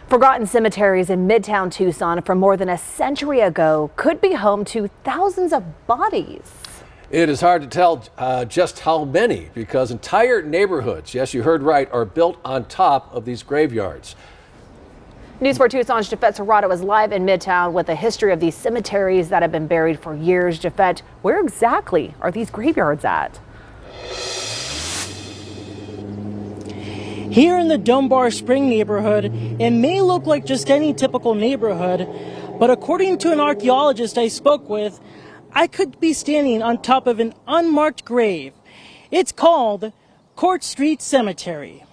Forgotten cemeteries in Midtown Tucson from more than a century ago could be home to thousands of bodies. It is hard to tell just how many, because entire neighborhoods, yes, you heard right, are built on top of these graveyards. News 4 Tucson's Jafet Serrato is live in Midtown with a history of these cemeteries that have been buried for years. Jafet, where exactly are these graveyards at? Here in the Dunbar Spring neighborhood, it may look like just any typical neighborhood, but according to an archaeologist I spoke with, I could be standing on top of an unmarked grave. It's called Court Street Cemetery.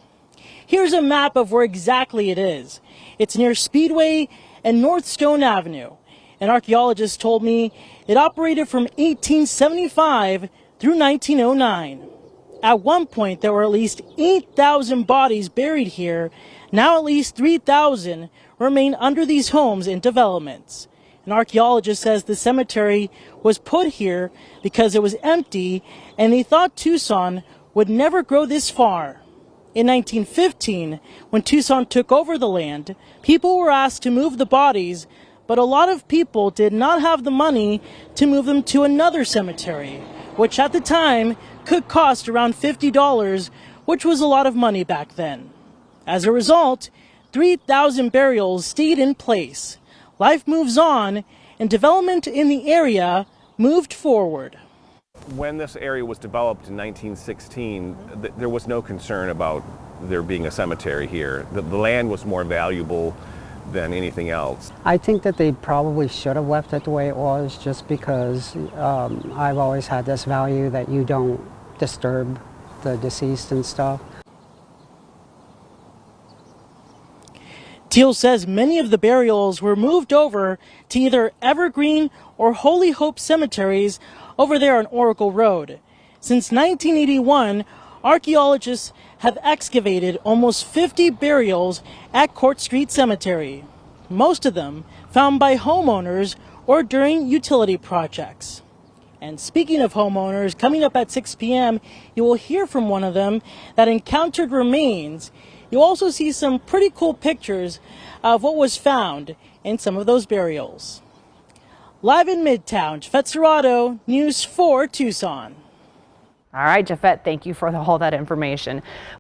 Here's a map of where exactly it is. It's near Speedway and North Stone Avenue. An archaeologist told me it operated from 1875 through 1909. At one point, there were at least 8,000 bodies buried here. Now at least 3,000 remain under these homes and developments. An archaeologist says the cemetery was put here because it was empty and they thought Tucson would never grow this far. In 1915, when Tucson took over the land, people were asked to move the bodies, but a lot of people did not have the money to move them to another cemetery, which at the time could cost around $50, which was a lot of money back then. As a result, 3,000 burials stayed in place. Life moves on, and development in the area moved forward. When this area was developed in 1916, there was no concern about there being a cemetery here. The land was more valuable than anything else. I think that they probably should have left it the way it was, just because I've always had this value that you don't disturb the deceased and stuff. Teal says many of the burials were moved over to either Evergreen or Holy Hope cemeteries over there on Oracle Road. Since 1981, archaeologists have excavated almost 50 burials at Court Street Cemetery, most of them found by homeowners or during utility projects. And speaking of homeowners, coming up at 6 p.m., you will hear from one of them that encountered remains. You'll also see some pretty cool pictures of what was found in some of those burials. Live in Midtown, Jafet Serrato, News 4 Tucson. All right, Jafet, thank you for all that information.